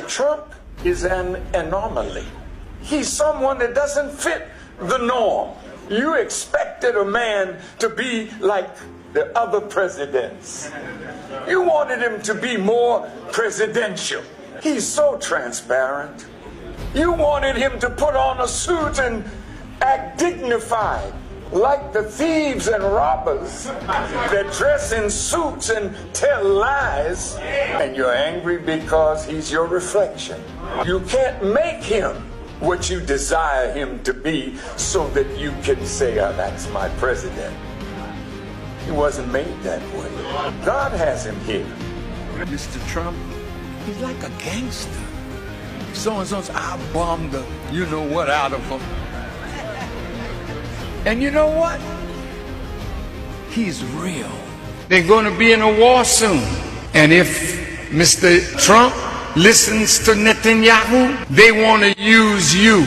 Trump is an anomaly. He's someone that doesn't fit the norm. You expected a man to be like the other presidents. You wanted him to be more presidential. He's so transparent. You wanted him to put on a suit and act dignified, like the thieves and robbers that dress in suits and tell lies. And you're angry because he's your reflection. You can't make him what you desire him to be so that you can say, oh, that's my president. He wasn't made that way. God has him here. Mr. Trump, he's like a gangster. So-and-so's, I bombed the you-know-what out of him. And you know what? He's real. They're going to be in a war soon. And if Mr. Trump listens to Netanyahu, they want to use you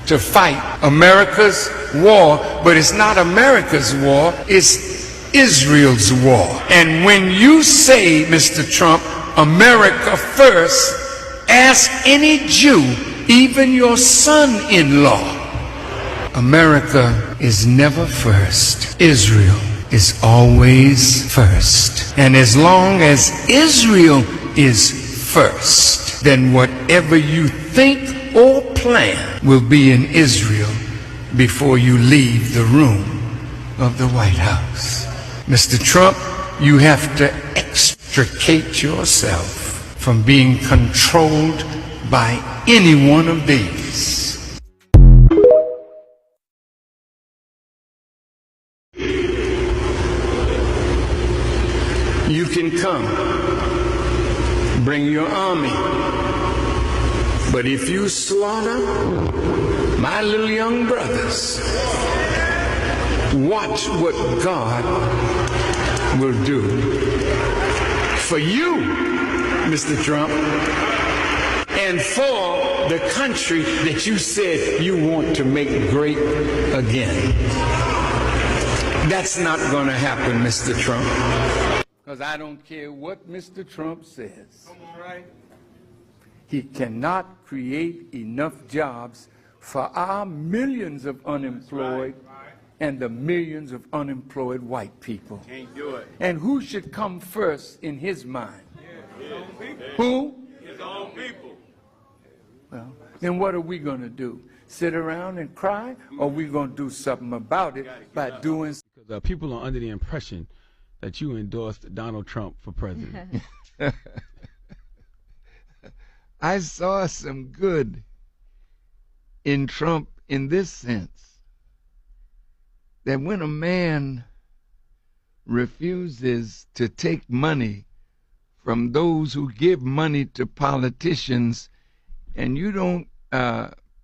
to fight America's war. But it's not America's war, it's Israel's war. And when you say, Mr. Trump, America first, ask any Jew, even your son-in-law. America is never first. Israel is always first. And as long as Israel is first, then whatever you think or plan will be in Israel before you leave the room of the White House. Mr. Trump, you have to extricate yourself from being controlled by any one of these. You can come, bring your army, but if you slaughter my little young brothers, watch what God will do for you, Mr. Trump, and for the country that you said you want to make great again. That's not going to happen, Mr. Trump. Because I don't care what Mr. Trump says. He cannot create enough jobs for our millions of unemployed and the millions of unemployed white people. Can't do it. And who should come first in his mind? His own people. Who? His own people. Well, then what are we going to do? Sit around and cry? Or are we going to do something about it by doing... Because people are under the impression that you endorsed Donald Trump for president. I saw some good in Trump in this sense, that when a man refuses to take money from those who give money to politicians, and you don't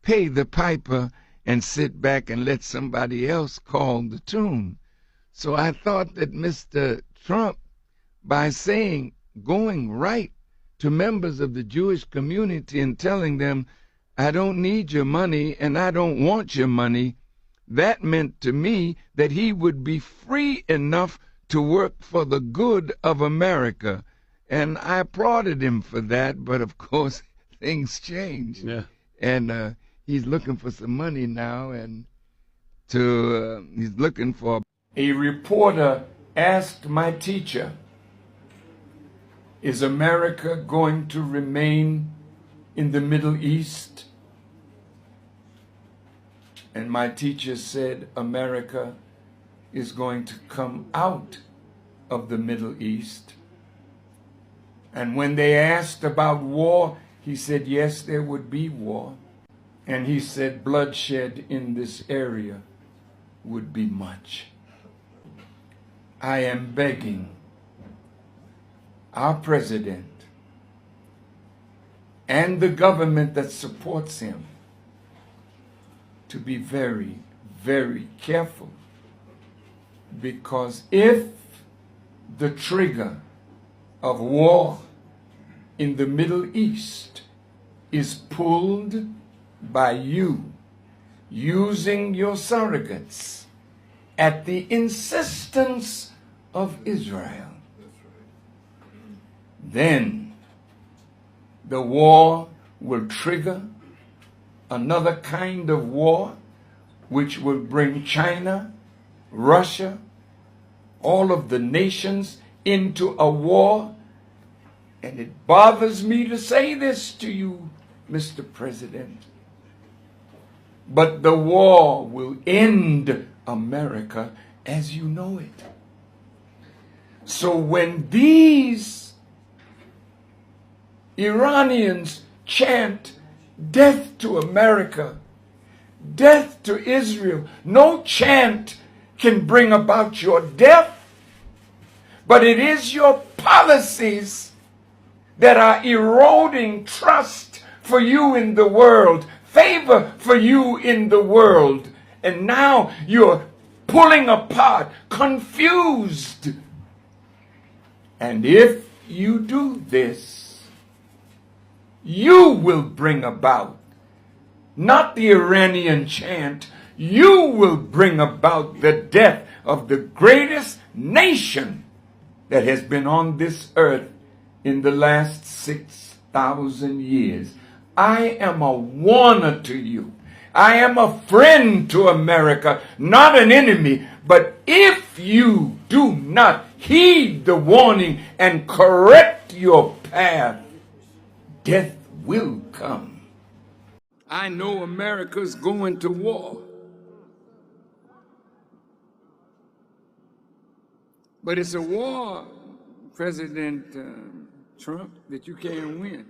pay the piper and sit back and let somebody else call the tune. So I thought that Mr. Trump, by saying, going right to members of the Jewish community and telling them, I don't need your money and I don't want your money, that meant to me that he would be free enough to work for the good of America. And I applauded him for that, but of course things changed. Yeah. And he's looking for some money now, and he's looking for... A reporter asked my teacher, is America going to remain in the Middle East? And my teacher said, America is going to come out of the Middle East. And when they asked about war, he said, yes, there would be war. And he said, bloodshed in this area would be much. I am begging our president and the government that supports him to be very, very careful, because if the trigger of war in the Middle East is pulled by you using your surrogates at the insistence of Israel, then the war will trigger another kind of war, which will bring China, Russia, all of the nations into a war. And it bothers me to say this to you, Mr. President, but the war will end America as you know it. So when these Iranians chant death to America, death to Israel, no chant can bring about your death, but it is your policies that are eroding trust for you in the world, favor for you in the world. And now you're pulling apart, confused. And if you do this, you will bring about, not the Iranian chant, you will bring about the death of the greatest nation that has been on this earth in the last 6,000 years. I am a warner to you. I am a friend to America, not an enemy. But if you do not heed the warning and correct your path, death will come. I know America's going to war. But it's a war, President Trump, that you can't win.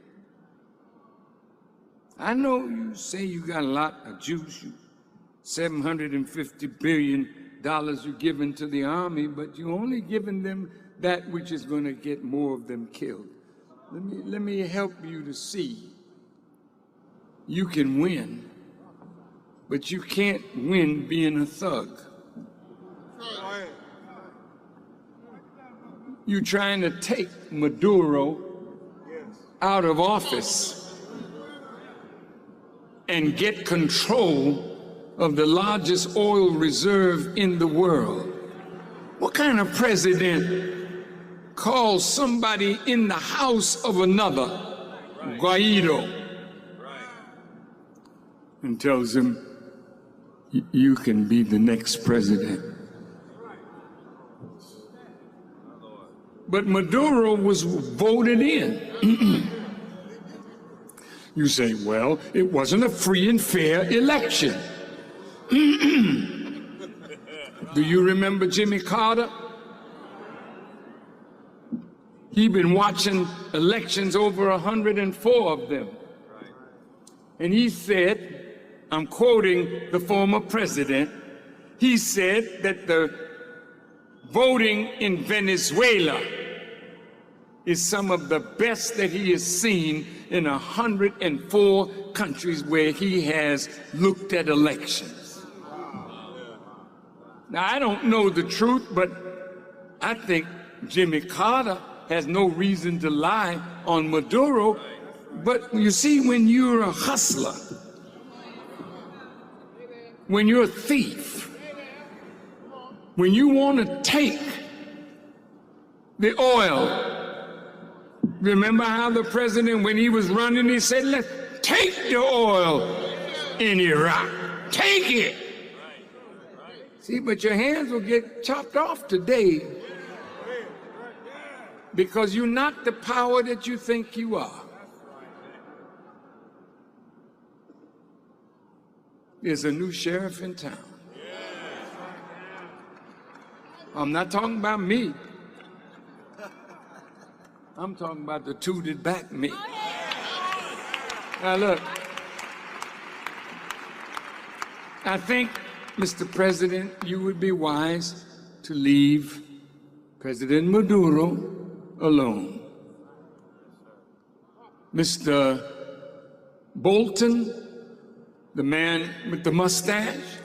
I know you say you got a lot of juice, $750 billion you're giving to the army, but you're only giving them that which is going to get more of them killed. Let me help you to see. You can win, but you can't win being a thug. You're trying to take Maduro out of office and get control of the largest oil reserve in the world. What kind of president calls somebody in the house of another Guaido and tells him, you can be the next president? But Maduro was voted in. You say, well, it wasn't a free and fair election. Do you remember Jimmy Carter? He'd been watching elections, over 104 of them. And he said, I'm quoting the former president, he said that the voting in Venezuela is some of the best that he has seen in 104 countries where he has looked at elections. Now, I don't know the truth, but I think Jimmy Carter has no reason to lie on Maduro. But you see, when you're a hustler, when you're a thief, when you want to take the oil. Remember how the president, when he was running, he said, let's take the oil in Iraq. Take it. See, but your hands will get chopped off today because you're not the power that you think you are. There's a new sheriff in town. I'm not talking about me. I'm talking about the two that back me. Now look, I think, Mr. President, you would be wise to leave President Maduro alone. Mr. Bolton, the man with the mustache,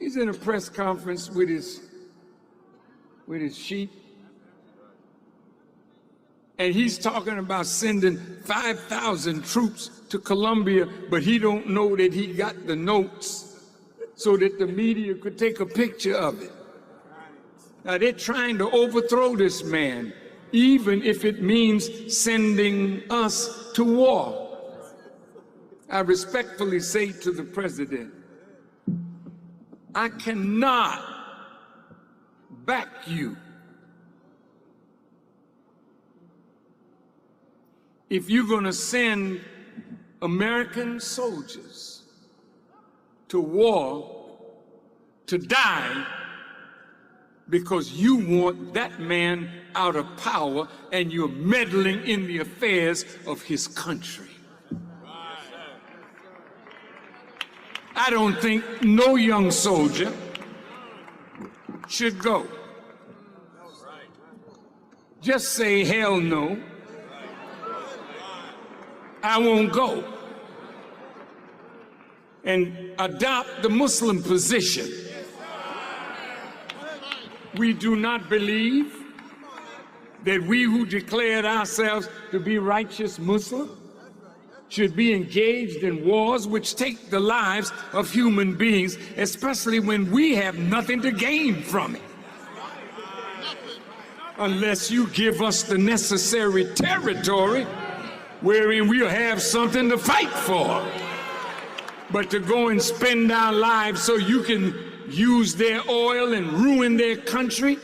he's in a press conference with his sheep, and he's talking about sending 5,000 troops to Colombia, but he don't know that he got the notes so that the media could take a picture of it. Now they're trying to overthrow this man. even if it means sending us to war. I respectfully say to the president, I cannot back you if you're going to send American soldiers to war to die because you want that man out of power and you're meddling in the affairs of his country. I don't think no young soldier should go. Just say, hell no, I won't go. And adopt the Muslim position. We do not believe that we who declared ourselves to be righteous Muslim should be engaged in wars which take the lives of human beings, especially when we have nothing to gain from it. Unless you give us the necessary territory wherein we'll have something to fight for. But to go and spend our lives so you can use their oil and ruin their country,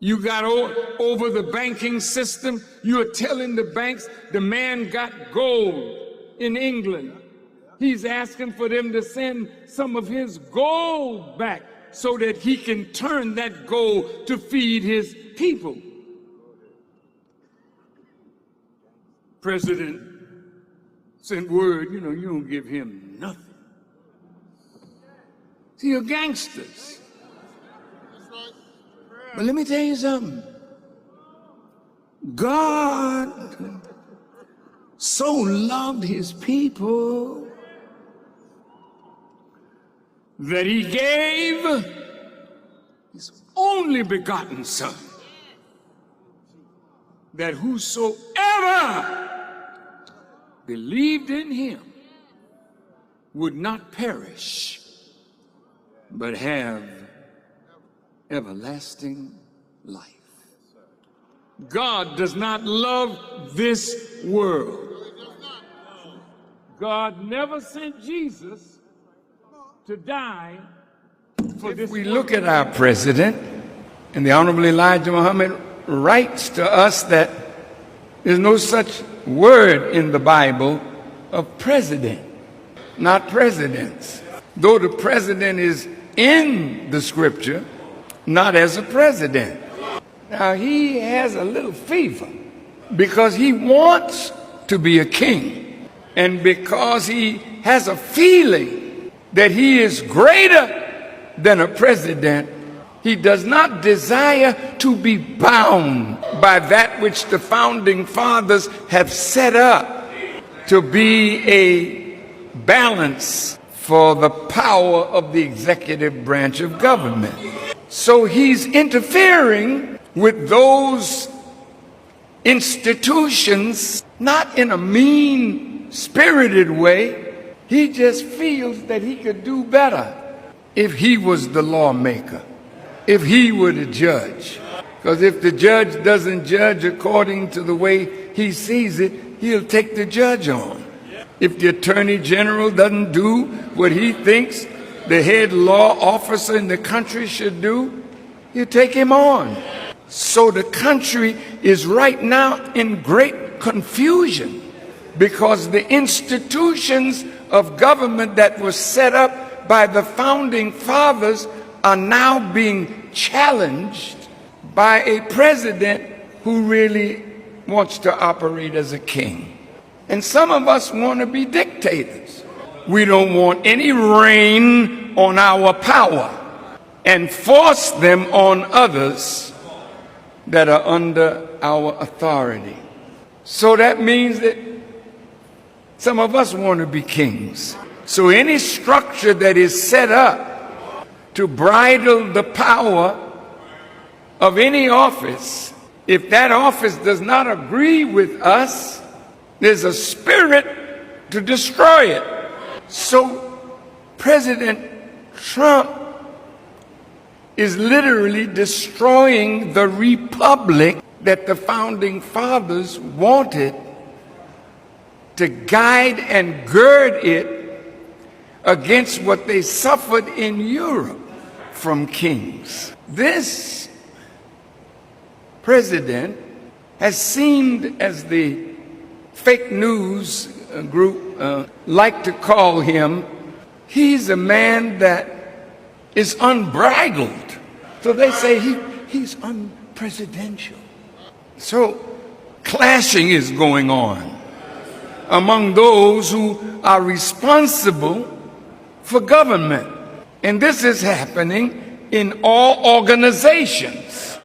you got over the banking system. You are telling the banks the man got gold in England. He's asking for them to send some of his gold back so that he can turn that gold to feed his people. President sent word, you don't give him nothing. See, you're gangsters. But let me tell you something. God so loved his people that he gave his only begotten Son, that whosoever believed in him would not perish, but have everlasting life. God does not love this world. God never sent Jesus to die for this world. We look at our president, and the Honorable Elijah Muhammad writes to us that there's no such word in the Bible of president, not presidents. Though the president is in the scripture, not as a president. Now he has a little fever because he wants to be a king, and because he has a feeling that he is greater than a president. He does not desire to be bound by that which the founding fathers have set up to be a balance for the power of the executive branch of government. So he's interfering with those institutions, not in a mean-spirited way. He just feels that he could do better if he was the lawmaker, if he were the judge. Because if the judge doesn't judge according to the way he sees it, he'll take the judge on. If the attorney general doesn't do what he thinks the head law officer in the country should do, you take him on. So the country is right now in great confusion because the institutions of government that were set up by the founding fathers are now being challenged by a president who really wants to operate as a king. And some of us want to be dictators. We don't want any reign on our power and force them on others that are under our authority. So that means that some of us want to be kings. So any structure that is set up to bridle the power of any office, if that office does not agree with us, there's a spirit to destroy it. So President Trump is literally destroying the republic that the founding fathers wanted to guide and gird it against what they suffered in Europe from kings. This president has seemed, as the fake news group like to call him, he's a man that is unbridled. So they say he's unpresidential. So clashing is going on among those who are responsible for government. And this is happening in all organizations.